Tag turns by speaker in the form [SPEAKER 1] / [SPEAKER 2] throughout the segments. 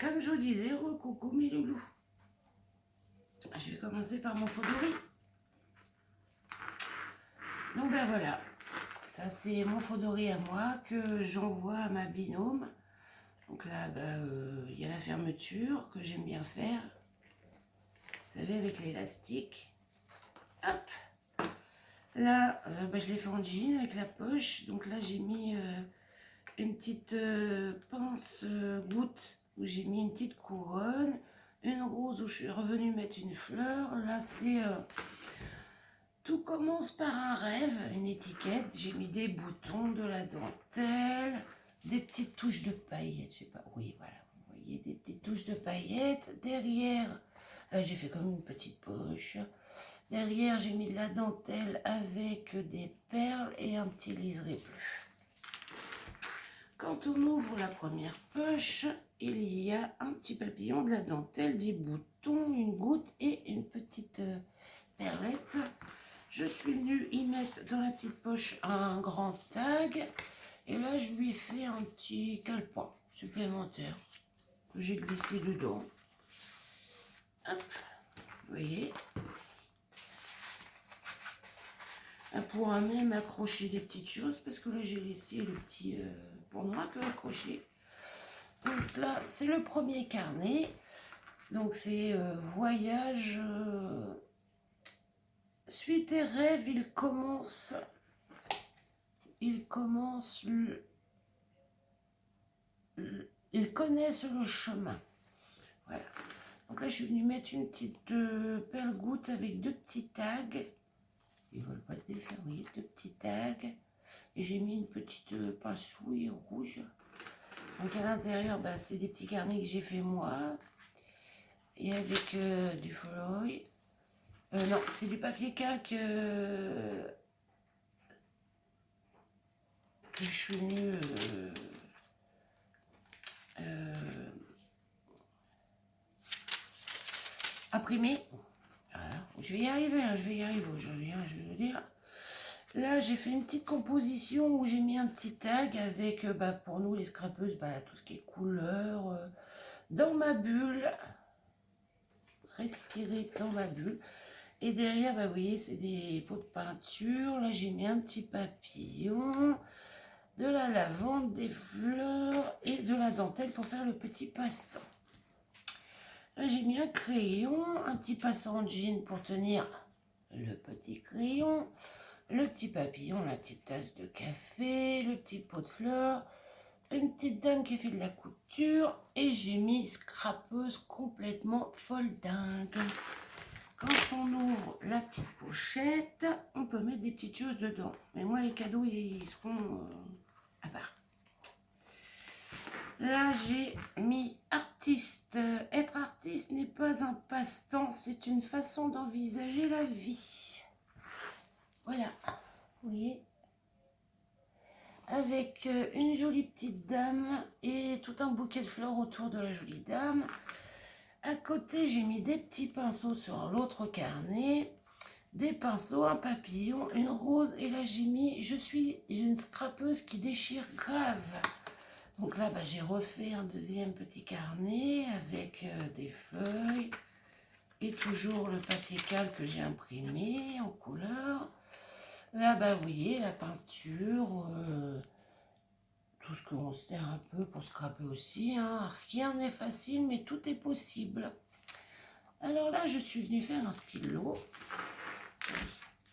[SPEAKER 1] comme je vous disais, coucou mes loulous. Je vais commencer par mon Fodori. Donc ben voilà, ça c'est mon Fodori à moi que j'envoie à ma binôme. Donc là, il y a la fermeture que j'aime bien faire. Vous savez, avec l'élastique. Hop. Là, je l'ai fait en jean avec la poche. Donc là, j'ai mis une petite pince goutte où j'ai mis une petite couronne. Une rose où je suis revenue mettre une fleur. Là, c'est... tout commence par un rêve, une étiquette. J'ai mis des boutons, de la dentelle, des petites touches de paillettes. Je sais pas, oui, voilà. Vous voyez, des petites touches de paillettes. Derrière, là, j'ai fait comme une petite poche. Derrière, j'ai mis de la dentelle avec des perles et un petit liseré bleu. Quand on ouvre la première poche, il y a un petit papillon, de la dentelle, des boutons, une goutte et une petite perlette. Je suis venue y mettre dans la petite poche un grand tag. Et là, je lui ai fait un petit calepin supplémentaire que j'ai glissé dedans. Hop, vous voyez. Elle pourra même accrocher des petites choses parce que là, j'ai laissé le petit pendant un peu accroché. Donc là, c'est le premier carnet. Donc c'est voyage, suite et rêve. Il commence ils connaissent le chemin. Voilà. Donc là, je suis venue mettre une petite perle goutte avec deux petits tags. Ils ne veulent pas se défaire, vous voyez, deux petits tags. Et j'ai mis une petite pince-souille rouge. Donc à l'intérieur, c'est des petits carnets que j'ai fait moi. Et avec du foloil. Non, c'est du papier calque que je suis venue imprimer. Voilà. Je vais y arriver, aujourd'hui, je vais vous dire. Là, j'ai fait une petite composition où j'ai mis un petit tag avec, pour nous les scrapeuses, tout ce qui est couleur, dans ma bulle. Respirer dans ma bulle. Et derrière, vous voyez, c'est des pots de peinture. Là, j'ai mis un petit papillon, de la lavande, des fleurs et de la dentelle pour faire le petit passant. Là, j'ai mis un crayon, un petit passant en jean pour tenir le petit crayon, le petit papillon, la petite tasse de café, le petit pot de fleurs, une petite dame qui fait de la couture et j'ai mis scrapeuse complètement folle dingue. Quand on ouvre la petite pochette, on peut mettre des petites choses dedans. Mais moi, les cadeaux, ils seront à part. Là, j'ai mis artiste. Être artiste n'est pas un passe-temps, c'est une façon d'envisager la vie. Voilà, vous voyez. Avec une jolie petite dame et tout un bouquet de fleurs autour de la jolie dame. À côté, j'ai mis des petits pinceaux sur l'autre carnet, des pinceaux, un papillon, une rose. Et là, j'ai mis, je suis une scrapeuse qui déchire grave. Donc là, j'ai refait un deuxième petit carnet avec des feuilles et toujours le papier calque que j'ai imprimé en couleur. Là, vous voyez, la peinture, tout ce qu'on sert un peu pour scraper aussi. Hein. Rien n'est facile, mais tout est possible. Alors là, je suis venue faire un stylo.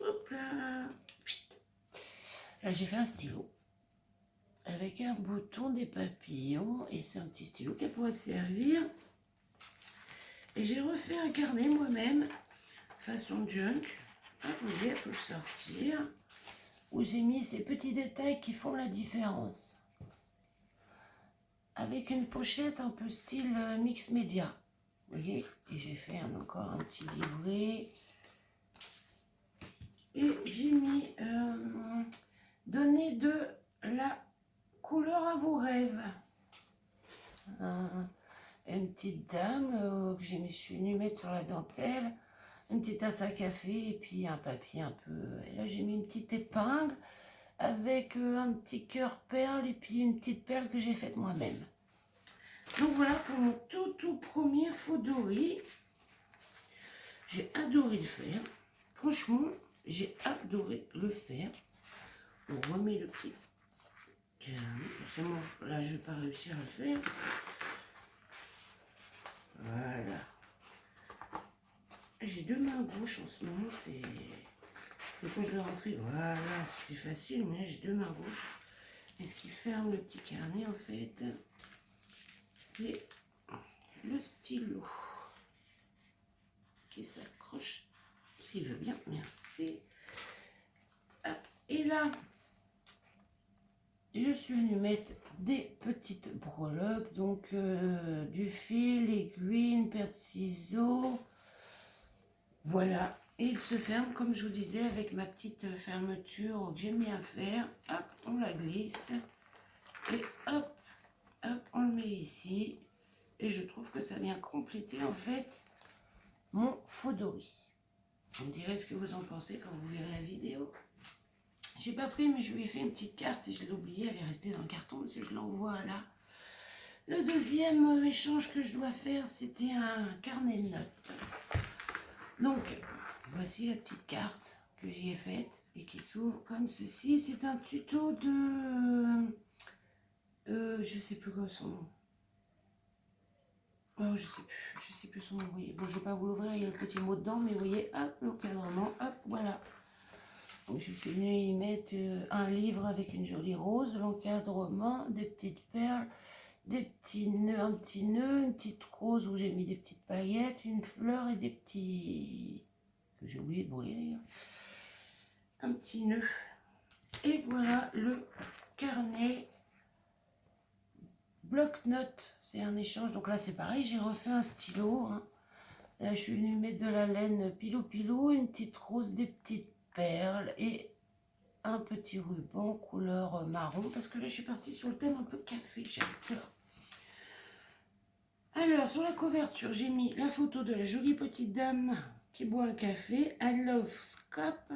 [SPEAKER 1] Hop là. Là, j'ai fait un stylo avec un bouton, des papillons. Et c'est un petit stylo qui pourrait servir. Et j'ai refait un carnet moi-même, façon junk. Vous voyez, il faut le sortir. Où j'ai mis ces petits détails qui font la différence. Avec une pochette un peu style mix média. Vous voyez, et j'ai fait encore un petit livret. Et j'ai mis donner de la couleur à vos rêves. Une petite dame que j'ai suis venue mettre sur la dentelle. Une petite tasse à café et puis un papier un peu. Et là j'ai mis une petite épingle avec un petit cœur perle et puis une petite perle que j'ai faite moi-même. Donc voilà pour mon tout premier faux doré. J'ai adoré le faire. Franchement, j'ai adoré le faire. On remet le petit carnet. Forcément, là, je ne vais pas réussir à le faire. Voilà. J'ai deux mains gauches en ce moment. C'est... Quand je l'ai rentré, voilà, c'était facile, mais là, j'ai deux mains gauches. Et ce qui ferme le petit carnet, en fait, c'est le stylo qui s'accroche, s'il veut bien, merci. Et là, je suis venue mettre des petites breloques, donc du fil, aiguille, une paire de ciseaux. Voilà, et il se ferme, comme je vous disais, avec ma petite fermeture que j'aime bien faire. Hop, on la glisse. Et hop, hop, on le met ici. Et je trouve que ça vient compléter, en fait, mon faux doré. Vous me direz ce que vous en pensez quand vous verrez la vidéo. J'ai pas pris, mais je lui ai fait une petite carte et je l'ai oubliée. Elle est restée dans le carton parce que je l'envoie là. Le deuxième échange que je dois faire, c'était un carnet de notes. Donc, voici la petite carte que j'y ai faite et qui s'ouvre comme ceci. C'est un tuto de... je sais plus quoi son nom. Oh, je sais plus son nom. Vous voyez. Bon, je vais pas vous l'ouvrir, il y a le petit mot dedans, mais vous voyez, hop, l'encadrement, hop, voilà. Donc, je suis venue y mettre un livre avec une jolie rose, l'encadrement, des petites perles, des petits nœuds, un petit nœud, une petite rose où j'ai mis des petites paillettes, une fleur et des petits... que j'ai oublié de brûler d'ailleurs. Un petit nœud. Et voilà le carnet bloc-notes. C'est un échange. Donc là, c'est pareil, j'ai refait un stylo. Hein. Là, je suis venue mettre de la laine pilou-pilou, une petite rose, des petites perles et un petit ruban couleur marron. Parce que là, je suis partie sur le thème un peu café. J'adore. Alors, sur la couverture, j'ai mis la photo de la jolie petite dame qui boit un café. I love scrap.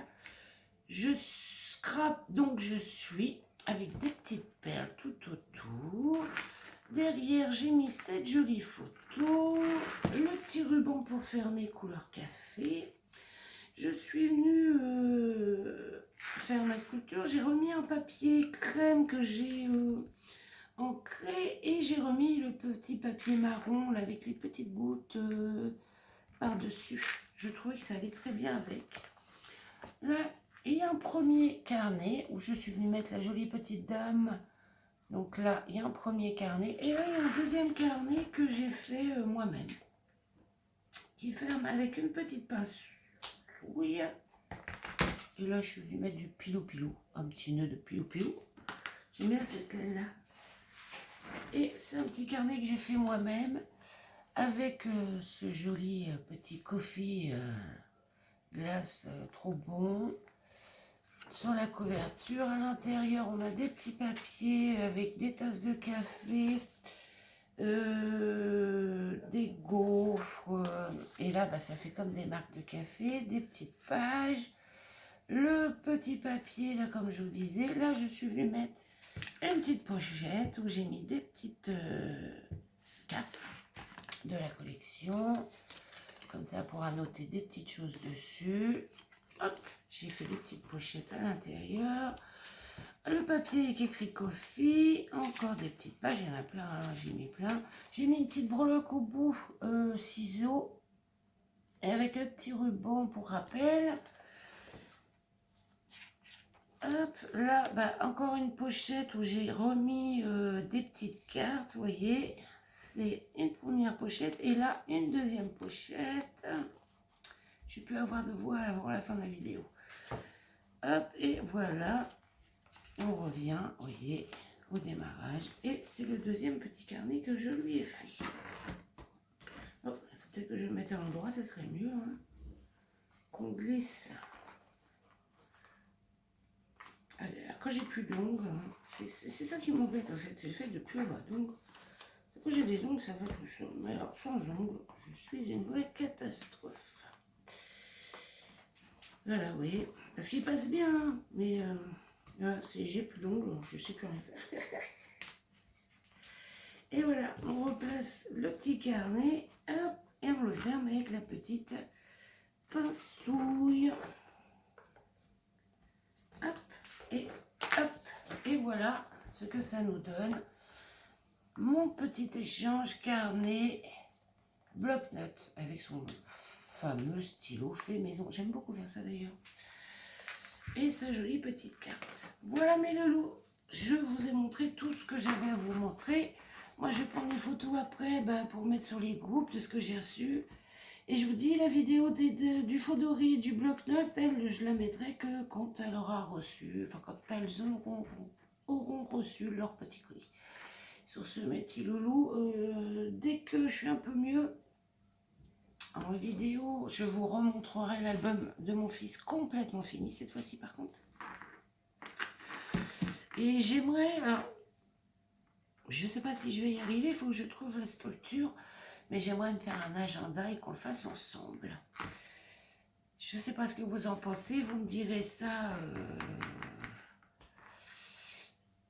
[SPEAKER 1] Je scrape, donc je suis, avec des petites perles tout autour. Derrière, j'ai mis cette jolie photo. Le petit ruban pour fermer couleur café. Je suis venue faire ma structure. J'ai remis un papier crème que j'ai ancré et j'ai remis le petit papier marron là, avec les petites gouttes par-dessus. Je trouvais que ça allait très bien avec. Là, il y a un premier carnet où je suis venue mettre la jolie petite dame. Donc là, il y a un premier carnet. Et là, il y a un deuxième carnet que j'ai fait moi-même. Qui ferme avec une petite pince. Oui. Et là, je suis venue mettre du pilou-pilou. Un petit nœud de pilou-pilou. J'aime bien cette laine-là. Et c'est un petit carnet que j'ai fait moi-même. Avec ce joli petit coffee glace trop bon. Sur la couverture, à l'intérieur, on a des petits papiers avec des tasses de café, des gaufres, et là, bah, ça fait comme des marques de café, des petites pages, le petit papier, là, comme je vous disais. Là, je suis venue mettre une petite pochette où j'ai mis des petites cartes de la collection. Comme ça, on pourra noter des petites choses dessus. Hop, j'ai fait des petites pochettes à l'intérieur. Le papier avec écrit Coffee. Encore des petites pages, il y en a plein, hein, j'ai mis plein. J'ai mis une petite breloque au bout, ciseaux. Et avec un petit ruban pour rappel. Hop, là, bah, encore une pochette où j'ai remis des petites cartes, vous voyez. C'est une première pochette et là, une deuxième pochette. J'ai pu avoir de voix avant la fin de la vidéo. Hop, et voilà. On revient, vous voyez, au démarrage. Et c'est le deuxième petit carnet que je lui ai fait. Oh, il faut peut-être que je le mette à l'endroit, ça serait mieux. Hein. Qu'on glisse. Allez, quand j'ai plus d'ongles, hein, c'est ça qui m'embête en fait, c'est le fait de ne plus avoir d'ongles. Quand j'ai des ongles, ça va tout seul. Mais alors, sans ongles, je suis une vraie catastrophe. Voilà, vous voyez. Parce qu'il passe bien, hein, mais j'ai plus d'ongles, je ne sais plus rien faire. Et voilà, on replace le petit carnet, hop, et on le ferme avec la petite pincouille. Hop, et hop, et voilà ce que ça nous donne. Mon petit échange carnet bloc-notes avec son fameux stylo fait maison. J'aime beaucoup faire ça d'ailleurs. Et sa jolie petite carte. Voilà mes loulous, je vous ai montré tout ce que j'avais à vous montrer. Moi je vais prendre des photos après pour mettre sur les groupes de ce que j'ai reçu. Et je vous dis, la vidéo du Fodori et du bloc-notes, je la mettrai que quand elle aura reçu, enfin quand elles auront reçu leur petit colis. Sur ce, mes petits loulous, dès que je suis un peu mieux, en vidéo, je vous remontrerai l'album de mon fils complètement fini, cette fois-ci par contre. Et j'aimerais, alors, je ne sais pas si je vais y arriver, il faut que je trouve la structure, mais j'aimerais me faire un agenda et qu'on le fasse ensemble. Je ne sais pas ce que vous en pensez, vous me direz ça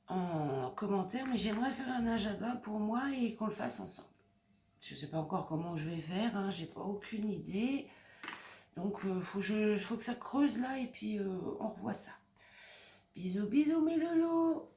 [SPEAKER 1] en commentaire, mais j'aimerais faire un agenda pour moi et qu'on le fasse ensemble. Je ne sais pas encore comment je vais faire, hein, j'ai pas aucune idée. Donc faut que ça creuse là et puis on revoit ça. Bisous, bisous mes loulous.